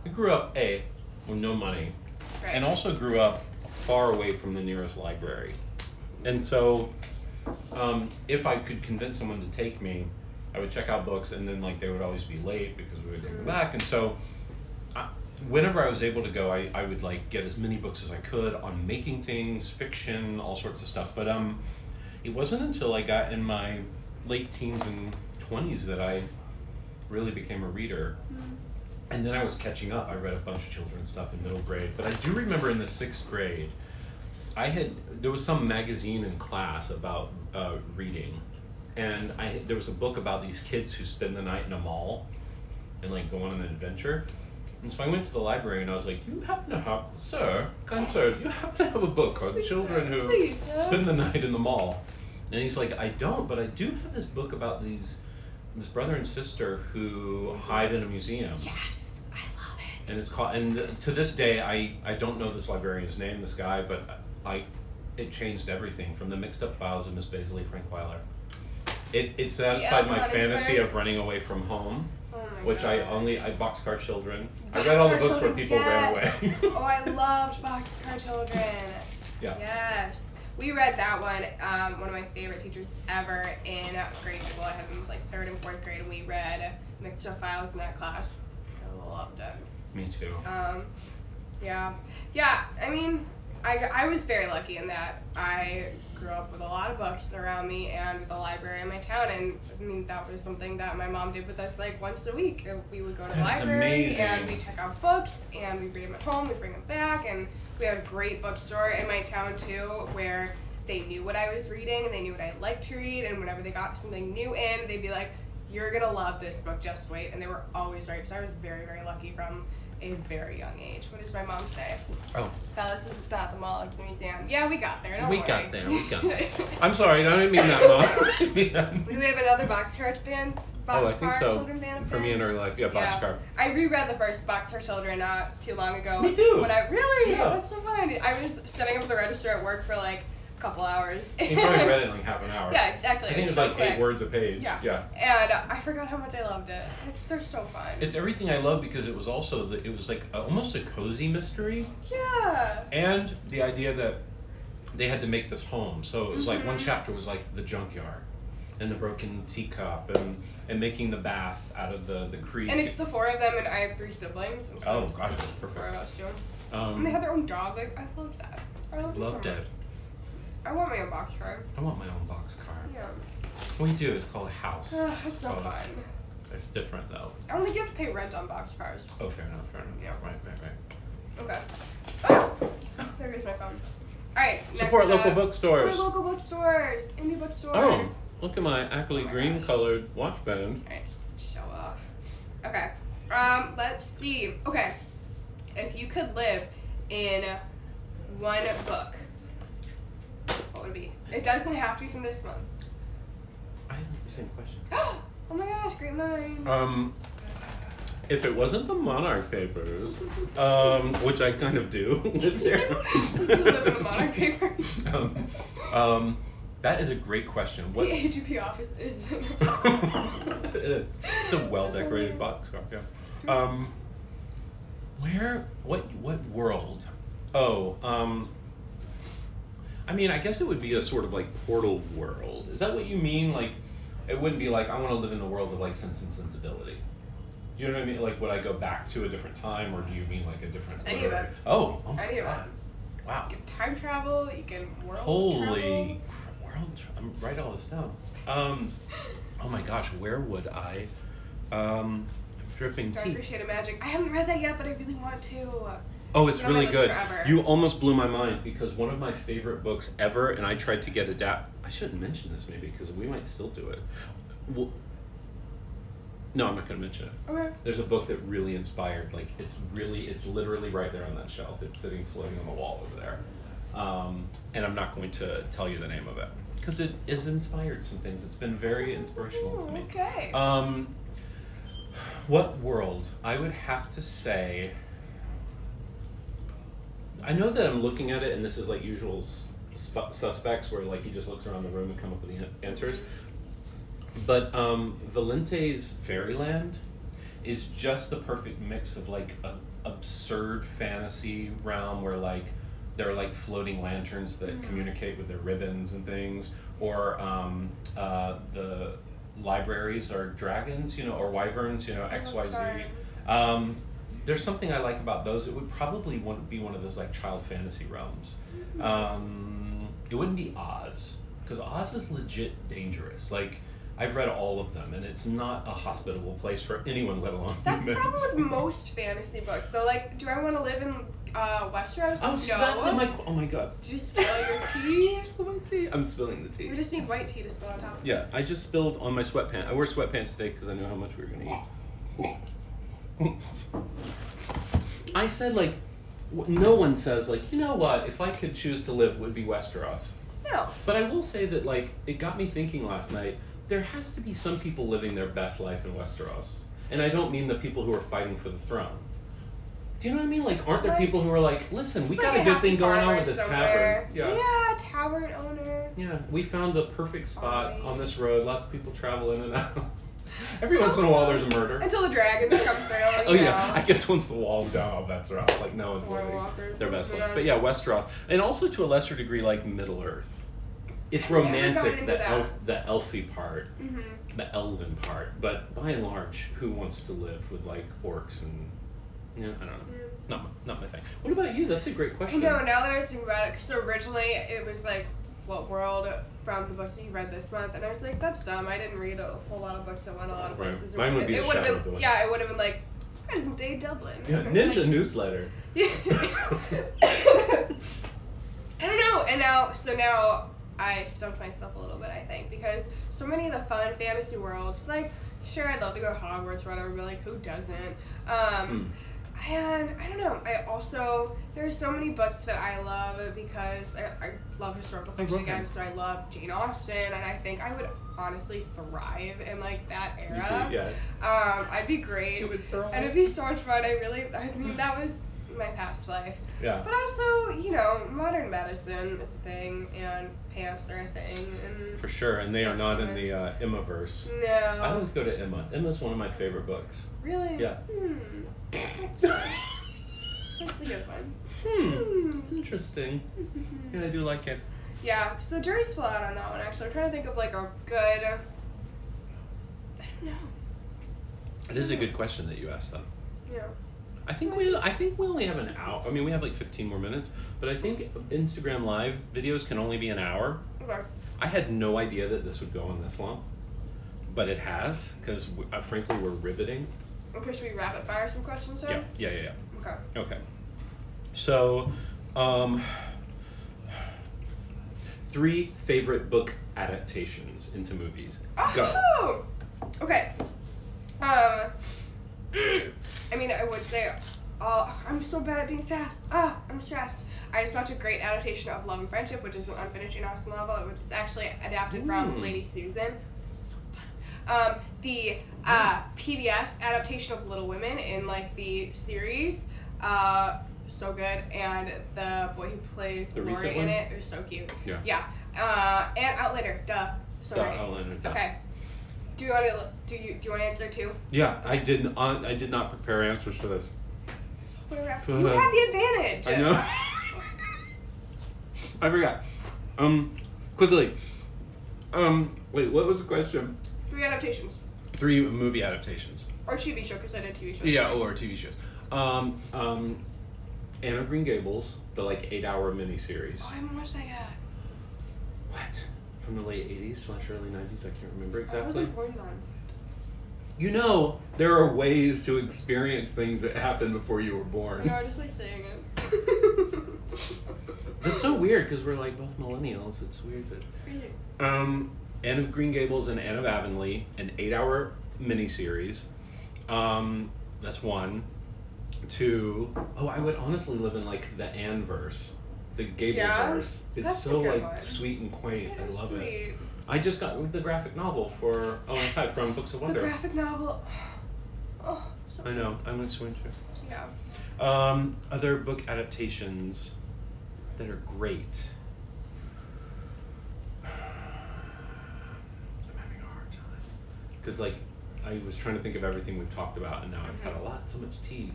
we grew up with no money, Right. and also grew up far away from the nearest library. And so, if I could convince someone to take me, I would check out books, and then like they would always be late because we would take them back. And so, whenever I was able to go, I would like get as many books as I could on making things, fiction, all sorts of stuff. But it wasn't until I got in my late teens and 20s that I really became a reader. And then I was catching up. I read a bunch of children's stuff in middle grade. But I do remember in the 6th grade, there was some magazine in class about reading. And there was a book about these kids who spend the night in a mall and like go on an adventure. And so I went to the library and I was like, you happen to have, kind sir, do you happen to have a book on children who spend the night in the mall? And he's like, I don't, but I do have this book about this brother and sister who hide in a museum. Yes, I love it. And it's called, and to this day, I don't know this librarian's name, this guy, but it changed everything from the mixed up files of Miss Baisley Frankweiler. It satisfied my fantasy of running away from home. Which I Boxcar Children. I read all the books where people ran away. Oh, I loved Boxcar Children. Yeah. Yes. We read that one. One of my favorite teachers ever in grade school. I had him like 3rd and 4th grade, and we read Mixed Up Files in that class. I loved it. Me too. Yeah. Yeah, I mean, I was very lucky in that I grew up with a lot of books around me and with a library in my town, and I mean that was something that my mom did with us like once a week. We would go to the library and we check out books and we read them at home, we bring them back, and we had a great bookstore in my town too where they knew what I was reading and they knew what I liked to read, and whenever they got something new in, they'd be like, you're gonna love this book, just wait, and they were always right. So I was very, very lucky from a very young age. What does my mom say? Oh. Fellas, this is not the mall, it's the museum. Yeah, we got there, don't we worry. got there. I'm sorry, I didn't mean that, Mom. Do we have another Boxcar fan? I think so. Children fan? For me in early life, yeah, Boxcar. I reread the first Boxcar Children not too long ago. Me too. Really? Yeah. That's so fun. I was setting up the register at work for like a couple hours. You probably read it in like half an hour. Yeah, exactly. I think it was like quick. 8 words a page. Yeah. And I forgot how much I loved it. They're so fun. It's everything I love because it was also it was like almost a cozy mystery. Yeah. And the idea that they had to make this home. So it was like one chapter was like the junkyard and the broken teacup and making the bath out of the creek. And it's the 4 of them, and I have 3 siblings. And so oh gosh, that's perfect. 4 of us too. And they had their own dog. Like I loved that. I loved it. I want my own boxcar. I want my own boxcar. Yeah. We do. It's called a house. It's so fun. It's different though. I don't think you have to pay rent on boxcars. Oh, fair enough. Yeah. Right. Okay. Oh, there goes my phone. All right. Support local bookstores. Support local bookstores. Indie bookstores. Oh, look at my Ackerly green colored watch band. All right. Show off. Okay. Let's see. Okay. If you could live in one book, what would it be? It doesn't have to be from this month. I have the same question. Oh my gosh, great minds. If it wasn't the Monarch Papers, which I kind of do live there. You live in the Monarch Papers. That is a great question. What? The AGP office is. It is. It's a well-decorated box. Yeah. What world? Oh, I mean, I guess it would be a sort of like Portal world. Is that what you mean? Like, it wouldn't be like, I want to live in the world of like Sense and Sensibility. Do you know what I mean? Like, would I go back to a different time, or do you mean like a different? Any of it. Oh Any of it. Wow. You can time travel. You can world Holy travel. I'm write all this down. Oh my gosh, where would I? Dripping Dark Tea. Shade of Magic. I haven't read that yet, but I really want to. Oh, it's really good. Forever. You almost blew my mind, because one of my favorite books ever, and I tried to get I shouldn't mention this maybe, because we might still do it. Well, no, I'm not going to mention it. Okay. There's a book that really inspired, like, it's literally right there on that shelf. It's sitting floating on the wall over there. And I'm not going to tell you the name of it, because it has inspired some things. It's been very inspirational to me. Okay. What world? I would have to say, I know that I'm looking at it, and this is like usual suspects, where like he just looks around the room and come up with the answers. But Valente's Fairyland is just the perfect mix of like an absurd fantasy realm where like there are like floating lanterns that communicate with their ribbons and things, or the libraries are dragons, you know, or wyverns, you know, XYZ. There's something I like about those. It would probably be one of those like child fantasy realms. It wouldn't be Oz, because Oz is legit dangerous. Like, I've read all of them, and it's not a hospitable place for anyone, let alone That's humans. probably with most fantasy books, though. Like, do I want to live in Westeros? Oh, exactly. Oh my god. Did you spill your tea? Spill my tea. I'm spilling the tea. We just need white tea to spill on top. Yeah, I just spilled on my sweatpants. I wear sweatpants today because I knew how much we were going to eat. I said, like, no one says, like, you know what, if I could choose to live, it would be Westeros. No. But I will say that, like, it got me thinking last night, there has to be some people living their best life in Westeros. And I don't mean the people who are fighting for the throne. Do you know what I mean? Like, aren't there people who are like, listen, we got a good thing going on with this tavern. Yeah, tavern owner. Yeah, we found a perfect spot on this road. Lots of people travel in and out. Every once in a while there's a murder. Until the dragons come through. And, oh yeah, I guess once the wall's down, that's right. Like, no one's living their best life. But yeah, Westeros. And also to a lesser degree, like Middle Earth. It's romantic, the elfy part, the elven part. But by and large, who wants to live with like orcs and, you know, I don't know. Not my thing. What about you? That's a great question. No, now that I was thinking about it, because originally it was like, what world from the books that you read this month, and I was like, that's dumb. I didn't read a whole lot of books that went a lot of places. Mine would be the Shadow of the Wind. Yeah, it would have been like, present day Dublin. Yeah, Ninja newsletter. Yeah. I don't know, and now I stumped myself a little bit, I think, because so many of the fun fantasy worlds, like, sure, I'd love to go to Hogwarts or whatever, but like, who doesn't? And I don't know, there's so many books that I love because I love historical fiction again, so I love Jane Austen, and I think I would honestly thrive in like that era. I'd be great, and it'd be so much fun. I mean, that was my past life. Yeah. But also, you know, modern medicine is a thing, and pants are a thing. And for sure, and they are not in the Emma-verse. No. I always go to Emma. Emma's one of my favorite books. Really? Yeah. That's fun. That's a good one. Interesting. Yeah, I do like it. Yeah, so jury's still out on that one, actually. I'm trying to think of, like, a good... I don't know. It is a good question that you asked, though. Yeah. I think we only have an hour. I mean, we have like 15 more minutes, but I think Instagram Live videos can only be an hour. Okay. I had no idea that this would go on this long, but it has, because frankly, we're riveting. Okay, should we rapid fire some questions then? Yeah. Okay. So, 3 favorite book adaptations into movies. Go. Oh! Okay. I mean, I would say, I'm so bad at being fast. I'm stressed. I just watched a great adaptation of Love and Friendship, which is an unfinished Jane Austen novel, which is actually adapted from Lady Susan. So fun. The PBS adaptation of Little Women in like the series, so good, and the boy who plays Rory in it is so cute. Yeah. And Outlander. Duh. Sorry. Outlander. Duh. Okay. Do you want to answer too? Yeah, I did not prepare answers for this. You had the advantage. I know. I forgot. Quickly. Wait, what was the question? 3 adaptations. 3 movie adaptations. Or TV show, because I did TV shows. Yeah, or TV shows. Anne of Green Gables, the 8-hour miniseries. Oh, I haven't watched that yet. What? From the late 80s / early 90s? I can't remember exactly. I wasn't born then. You know, there are ways to experience things that happened before you were born. No, I just like saying it. That's so weird because we're both millennials. It's weird that. Crazy. Anne of Green Gables and Anne of Avonlea, an 8-hour miniseries. That's 1. 2. Oh, I would honestly live in the Anne-verse, the Gable-verse. It's that's so a good one. sweet and quaint. I love sweet. it. I just got the graphic novel for from Books of Wonder. The graphic novel. Oh, so I know. I'm going to switch it. Yeah. Other book adaptations that are great. I'm having a hard time because I was trying to think of everything we've talked about, and now I've had so much tea.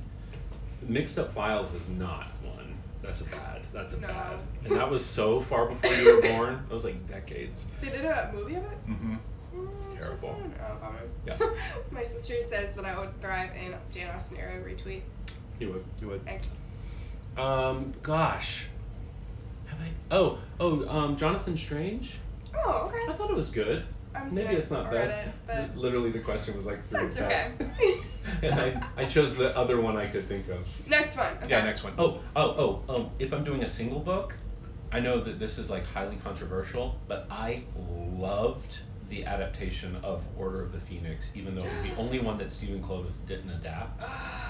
Mixed Up Files is not one. That's a bad. And that was so far before you were born. That was decades. They did a movie of it? Mm-hmm. It's terrible. Oh, bummer. Yeah. My sister says that I would thrive in Jane Austen era retweet. You would. Thanks. Gosh. Have I? Jonathan Strange? Oh, okay. I thought it was good. Maybe it's not best. But literally, the question was 3 that's best. okay. And I chose the other one I could think of. Next one. Okay. Yeah, next one. If I'm doing a single book, I know that this is highly controversial, but I loved the adaptation of Order of the Phoenix, even though it was the only one that Stephen Clovis didn't adapt.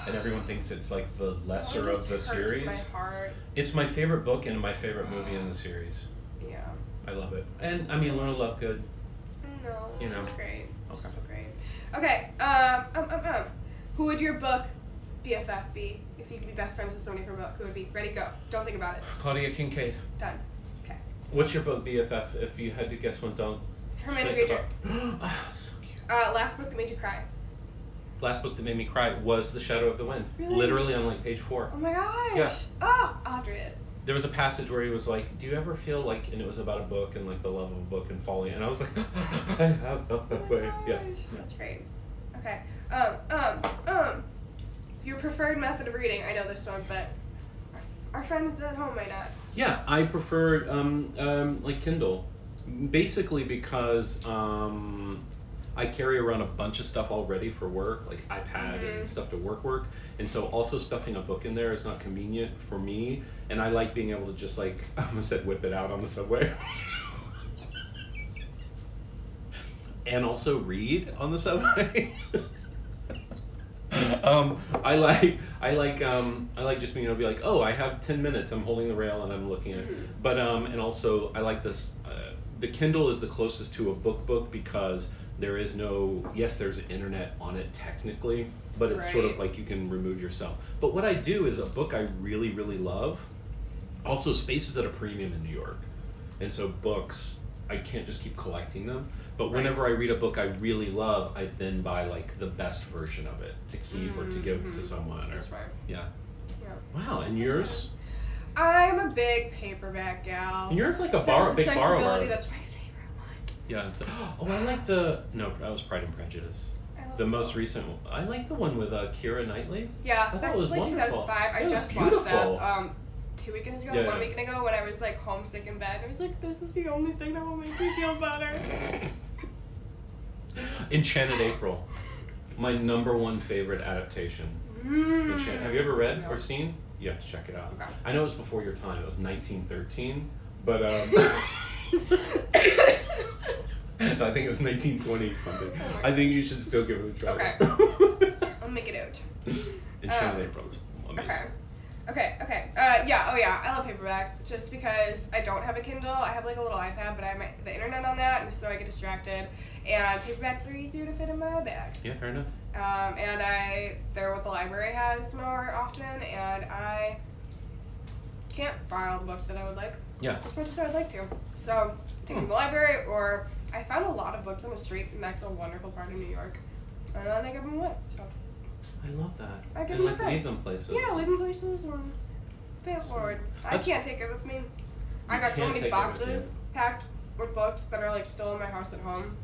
And everyone thinks it's the lesser of the series. My heart. It's my favorite book and my favorite movie in the series. Yeah. I love it. And Lorna Lovegood. No. You know. She's great. Okay. So great. Okay. Who would your book BFF be if you could be best friends with somebody for a book? Who would be? Ready, go. Don't think about it. Claudia Kincaid. Done. Okay. What's your book BFF? If you had to guess one, don't. Hermione Granger. So cute. Last book that made you cry. Last book that made me cry was The Shadow of the Wind. Really? Literally on page 4. Oh my gosh. Yeah. Oh, I'll read it. There was a passage where he was like, do you ever feel and it was about a book and the love of a book and falling, and I was like, I have felt that way. Yeah. That's great. Okay. Your preferred method of reading. I know this one, but our friends at home might not. Yeah, I preferred Kindle, basically because I carry around a bunch of stuff already for work, iPad and stuff to work, and so also stuffing a book in there is not convenient for me, and I like being able to just I almost said whip it out on the subway. And also read on the subway. I like just being able to be I have 10 minutes, I'm holding the rail and I'm looking at it. But and also I like this, the Kindle is the closest to a book because there is there's internet on it technically, but it's sort of you can remove yourself. But what I do is a book I really, really love, also space is at a premium in New York. And so books, I can't just keep collecting them. But whenever I read a book I really love, I then buy the best version of it to keep or to give to someone. That's right. Yeah. Yeah. Wow, and yours? I'm a big paperback gal. And you're a big borrower. That's my favorite one. Yeah. I like that was Pride and Prejudice. The most recent one. I like the one with Keira Knightley. Yeah, I that was 2005. I just watched that 2 weekends ago, 1 weekend ago, when I was homesick in bed. I was this is the only thing that will make me feel better. Enchanted April, my #1 favorite adaptation. Have you ever read or seen? You have to check it out. Okay. I know it was before your time. It was 1913, but no, I think it was 1920 something. I think you should still give it a try. Okay. I'll make it out. Enchanted April is amazing. Okay. I love paperbacks just because I don't have a Kindle. I have a little iPad, but I have the internet on that, and so I get distracted. And paperbacks are easier to fit in my bag. Yeah, fair enough. And they're what the library has more often, and I can't buy all the books that I would like. Yeah. as much as I'd like to. So, take them to the library, or I found a lot of books on the street, and that's a wonderful part of New York. And then I give them away. So. I love that. I give and them like leave them places. Yeah, leave them places and pay it forward. I can't take it with me. I got so many boxes packed with books that are like still in my house at home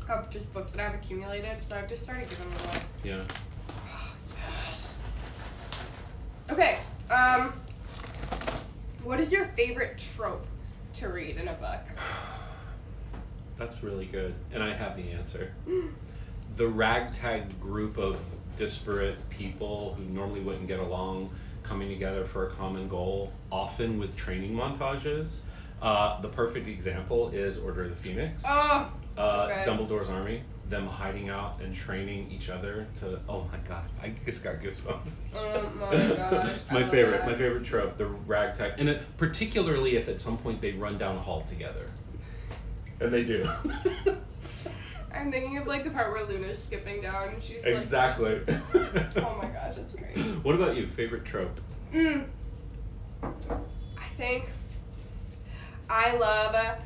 of just books that I've accumulated, so I've just started giving them away. Yeah. Yes. Okay. What is your favorite trope to read in a book? That's really good, and I have the answer. The ragtag group of disparate people who normally wouldn't get along coming together for a common goal, often with training montages. The perfect example is Order of the Phoenix. Oh, so good. Dumbledore's army, them hiding out and training each other to, oh my god, I just got goosebumps. Oh my gosh. my favorite trope, the ragtag, and particularly if at some point they run down a hall together. And they do. I'm thinking of like the part where Luna's skipping down and she's exactly. like... Oh my gosh, that's great. What about you? Favorite trope? I think I love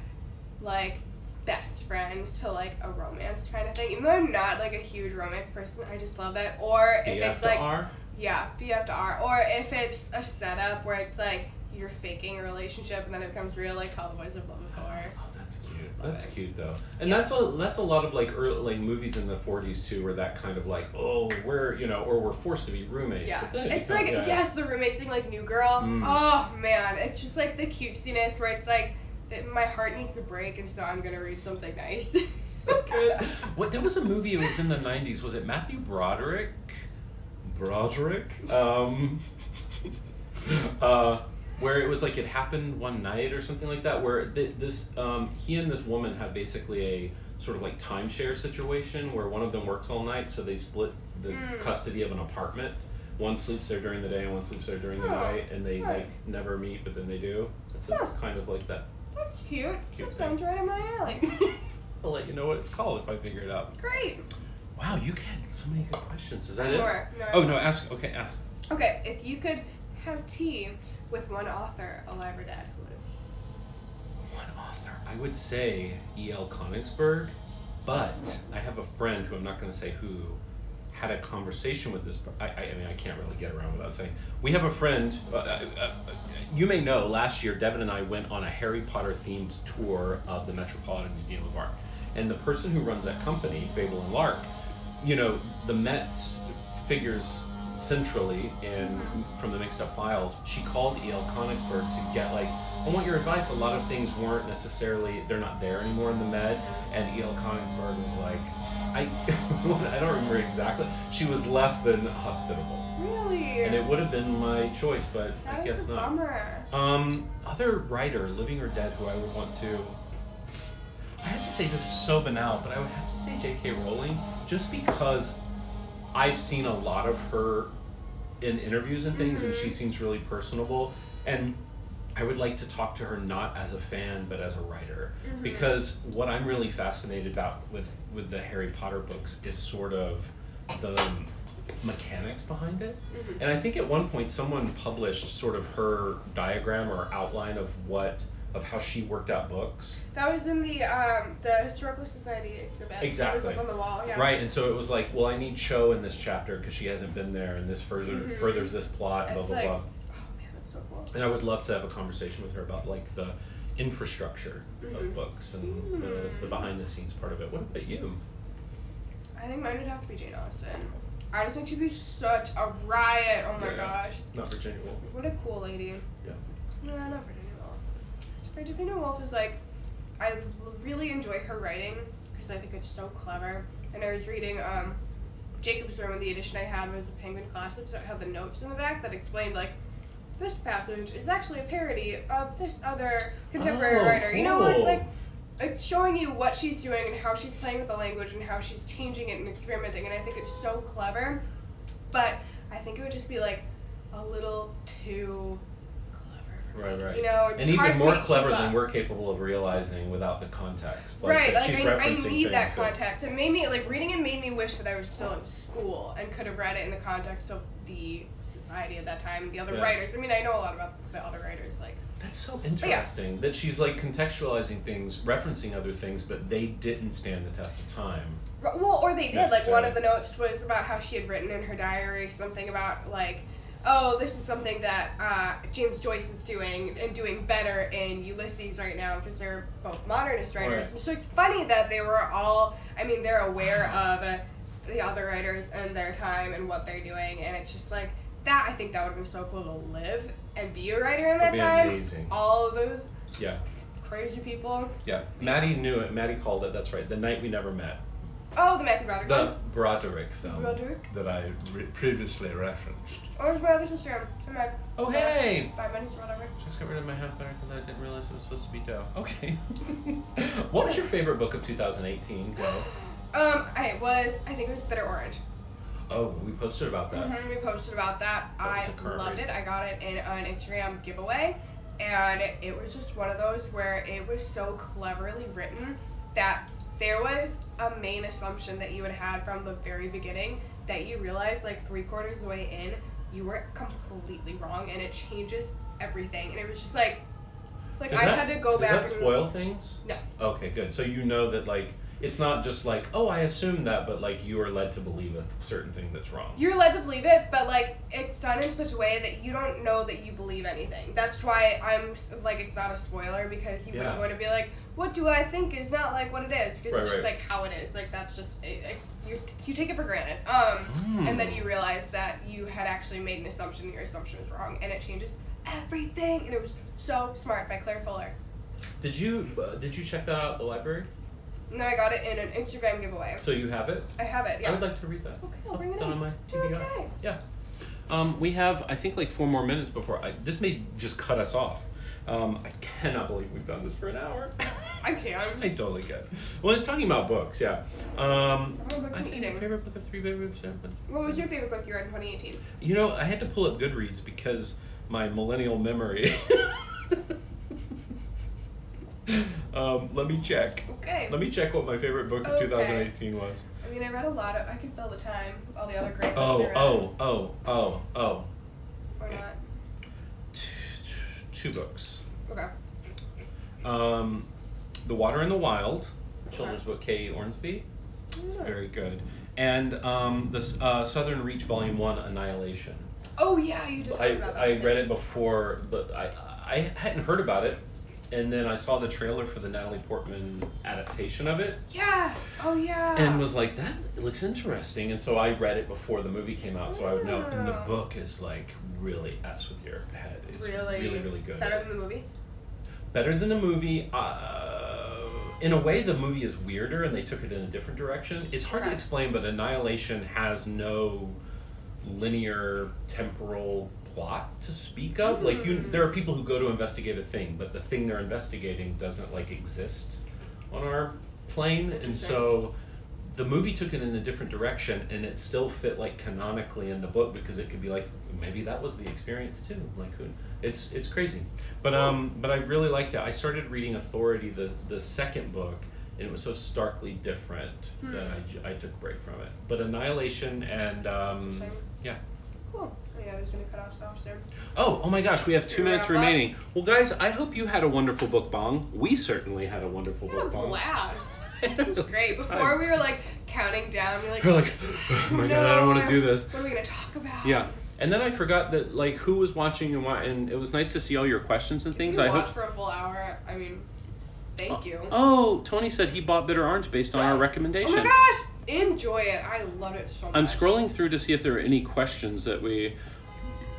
like best friends to like a romance kind of thing. Even though I'm not like a huge romance person, I just love that. Or if it's like R? Yeah, BF to R. Or if it's a setup where it's like you're faking a relationship and then it becomes real, like Tall the Boys of Love and War. Oh, that's cute. That's cute though, and that's a lot of like early like movies in the 40s too, where that kind of like, oh, we're or we're forced to be roommates. Yeah, but then it's like yes, the roommates thing, like New Girl. Oh man, it's just like the cutesiness where it's like my heart needs a break, and so I'm gonna read something nice. Good. What? There was a movie. It was in the 90s. Was it Matthew Broderick? Where it was like it happened one night or something like that, where he and this woman have basically a sort of like timeshare situation where one of them works all night, so they split the custody of an apartment. One sleeps there during the day and one sleeps there during the night, and they like never meet, but then they do. It's kind of like that. That's cute. That sounds right in my alley. I'll let you know what it's called if I figure it out. Great. Wow, you had so many good questions. Is that More. it? No, oh no, ask. Okay, ask. Okay, if you could have tea with one author, alive or dead, who would it be? One author. I would say E.L. Konigsberg, but I have a friend who I'm not going to say who had a conversation with this. I mean, I can't really get around without saying. We have a friend. You may know. Last year, Devin and I went on a Harry Potter themed tour of the Metropolitan Museum of Art, and the person who runs that company, Fable and Lark, the Mets figures centrally from the Mixed Up Files. She called E.L. Konigsberg to get like, I want your advice. A lot of things weren't necessarily, they're not there anymore in the Med, and E.L. Konigsberg was like, I don't remember exactly. She was less than hospitable. Really? And it would have been my choice, but that I guess is a not. Bummer. Other writer, living or dead, who I would want to. I have to say this is so banal, but I would have to say J.K. Rowling, just because I've seen a lot of her in interviews and things, and she seems really personable, and I would like to talk to her not as a fan but as a writer, because what I'm really fascinated about with the Harry Potter books is sort of the mechanics behind it. And I think at one point someone published sort of her diagram or outline of how she worked out books. That was in the Historical Society exhibit. Exactly. It was up on the wall, yeah. Right, and so it was like, well, I need Cho in this chapter because she hasn't been there, and this furthers this plot, blah, blah, blah. Oh man, that's so cool. And I would love to have a conversation with her about like the infrastructure of books and the behind the scenes part of it. What about you? I think mine would have to be Jane Austen. I just think she'd be such a riot. Oh my gosh. Not Virginia Woolf. What a cool lady. Yeah. No, not Virginia Woolf. Virginia Woolf is like, I really enjoy her writing because I think it's so clever. And I was reading Jacob's Room, the edition I had was a Penguin Classics that had the notes in the back that explained like, this passage is actually a parody of this other contemporary writer. Cool. You know, it's like, it's showing you what she's doing and how she's playing with the language and how she's changing it and experimenting, and I think it's so clever. But I think it would just be like a little too clever for Right. You know, and even more clever than we're capable of realizing without the context. Like, right, like I need that context. It made me, like, reading it made me wish that I was still in school and could have read it in the context of the society at that time, the other writers. I mean, I know a lot about the other writers, like. That's so interesting that she's, like, contextualizing things, referencing other things, but they didn't stand the test of time. Well, or they did. Like, one of the notes was about how she had written in her diary something about, like, oh, this is something that James Joyce is doing and doing better in Ulysses right now, because they're both modernist writers. Right. So it's funny that they were all, I mean, they're aware of the other writers and their time and what they're doing, and it's just like, that, I think that would have been so cool to live and be a writer in that time. Amazing. All of those crazy people. Yeah, Maddie knew it. Maddie called it, that's right, The Night We Never Met. Oh, the Matthew Broderick The Broderick film. Broderick? That I previously referenced. Where's my other sister? Come back. Oh, hey! 5 minutes or whatever. Just got rid of my half there because I didn't realize it was supposed to be dough. Okay. What was your favorite book of 2018? Go. I think it was Bitter Orange. Oh, we posted about that. Mm-hmm, we posted about that. I loved it. I got it in an Instagram giveaway, and it was just one of those where it was so cleverly written that there was a main assumption that you had had from the very beginning that you realized, like, 3/4 of the way in, you were completely wrong, and it changes everything. And it was just like I had to go back. Does that spoil things? No. Okay, good. So you know that, like, it's not just like, oh, I assumed that, but, like, you are led to believe a certain thing that's wrong. You're led to believe it, but, like, it's done in such a way that you don't know that you believe anything. That's why I'm, like, it's not a spoiler, because you wouldn't want to be like, what do I think is not like what it is, because it's just, like, how it is. Like, that's just, you take it for granted. And then you realize that you had actually made an assumption, and your assumption was wrong, and it changes everything. And it was So Smart by Claire Fuller. Did you check that out at the library? No, I got it in an Instagram giveaway. So you have it? I have it, yeah. I would like to read that. Okay, I'll bring it in. On my TBR. Okay. Yeah. We have, I think, like 4 more minutes before this may just cut us off. I cannot believe we've done this for an hour. I can. I totally can. Well, it's talking about books, yeah. What think my favorite book of 3 bedrooms. What was your favorite book you read in 2018? You know, I had to pull up Goodreads because my millennial memory. Let me check. Okay. Let me check what my favorite book of 2018 was. I mean, I read a lot of. I can fill the time with all the other great books I read. Oh. Or not. 2 books. Okay. The Water in the Wild, children's book, K.E. Ormsby. It's very good. And the Southern Reach Volume 1, Annihilation. Oh yeah, you did talk about that. I read it before, but I hadn't heard about it. And then I saw the trailer for the Natalie Portman adaptation of it. Yes! Oh, yeah. And was like, that looks interesting. And so I read it before the movie came out, so I would know. And the book is, like, really F's with your head. It's really, really good. Better than the movie? Better than the movie. In a way, the movie is weirder, and they took it in a different direction. It's hard to explain, but Annihilation has no linear temporal plot to speak of. Like, there are people who go to investigate a thing, but the thing they're investigating doesn't, like, exist on our plane. And so the movie took it in a different direction, and it still fit, like, canonically in the book, because it could be like, maybe that was the experience too. Like, it's crazy. But I really liked it. I started reading Authority, the second book, and it was so starkly different that I took a break from it. But Annihilation and yeah. Cool. Oh, yeah, I was going to cut off stuff soon. Oh my gosh, we have 2 minutes remaining. Well, guys, I hope you had a wonderful Bukbang. We certainly had a wonderful Bukbang. Blast. This was great. Before we were, like, counting down, we were like, oh my god, I don't want to do this. What are we going to talk about? Yeah. And then I forgot that, like, who was watching and why, and it was nice to see all your questions and things. I watched for a full hour. I mean, thank you. Oh, Tony said he bought Bitter Orange based on our recommendation. Oh my gosh! Enjoy it. I love it so much. I'm scrolling through to see if there are any questions that we...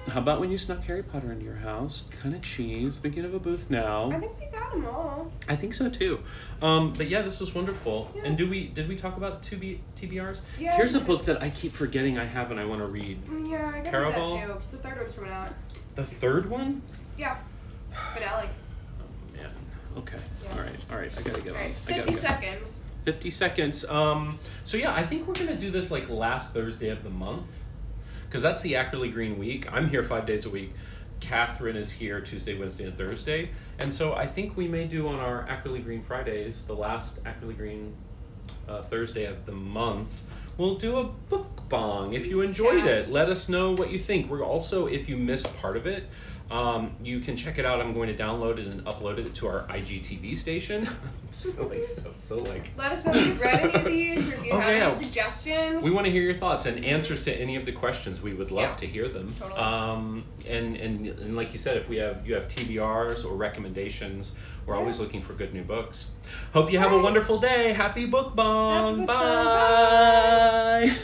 How about when you snuck Harry Potter into your house? Kind of cheese. Thinking of a booth now. I think we got them all. I think so too. But yeah, this was wonderful. Yeah. And did we talk about TBRs? Yeah. Here's a book that I keep forgetting I have and I want to read. Yeah, I gotta read that too. It's the 3rd one's coming out. The 3rd one? Yeah. Finale. Oh man. Okay. Yeah. All right. I gotta get on. 50 seconds. 50 seconds. So yeah, I think we're gonna do this like last Thursday of the month, because that's the Ackerly Green Week. I'm here 5 days a week. Catherine is here Tuesday, Wednesday, and Thursday. And so I think we may do on our Ackerly Green Fridays, the last Ackerly Green Thursday of the month, we'll do a Bukbang. If you enjoyed it, let us know what you think. We're also, if you missed part of it, you can check it out. I'm going to download it and upload it to our IGTV station. so let us know if you've read any of these, or if you have any suggestions. We want to hear your thoughts and answers to any of the questions. We would love to hear them. Totally. And like you said, if you have TBRs or recommendations, we're always looking for good new books. Hope you have a wonderful day. Happy Bukbang. Bye.